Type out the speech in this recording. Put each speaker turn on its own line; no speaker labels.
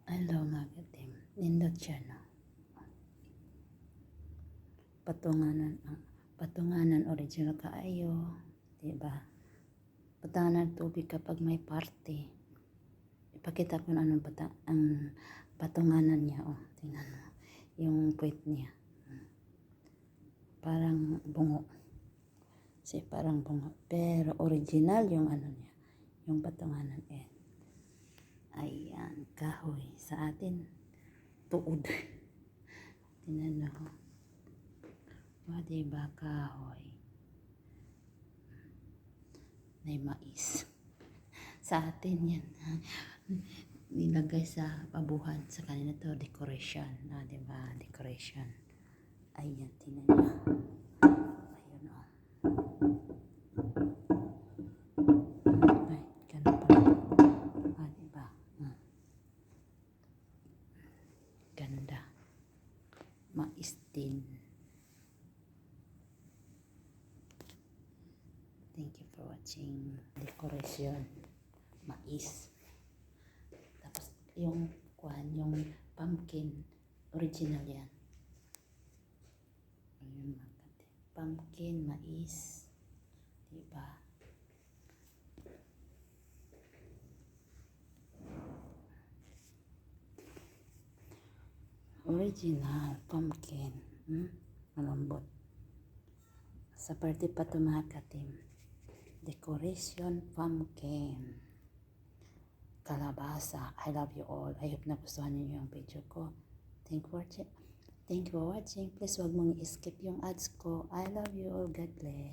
Hello mga katim, nindot siya no. Patunganan original kaayo, diba? Patunganan tubig kapag may party. Ipakita ko na anong ang patunganan niya, oh. Tingnan mo, yung puwet niya. Parang bungo. Kasi parang bungo. Pero original yung ano niya, yung patunganan eh. Ayan, kahoy. Sa atin, tuod. Tingnan mo. O, diba, kahoy. May mais. Sa atin yan. Nilagay sa pabuhan. Sa kanila to, decoration. Diba, decoration. Ayan, tingnan nyo. Ayun, o. Ay, ganun pala. Diba? Ganda. Mais din. Thank you for watching. Decoration. Mais. Tapos, yung pumpkin. Original yan. Ayun, pumpkin, mais. Diba? Original pumpkin. Malambot. Sa party pa ito mga katim. Decoration pumpkin. Kalabasa. I love you all. I hope nagustuhan niyo yung video ko. Thank you for watching. Please wag mong i-skip yung ads ko. I love you all. God bless.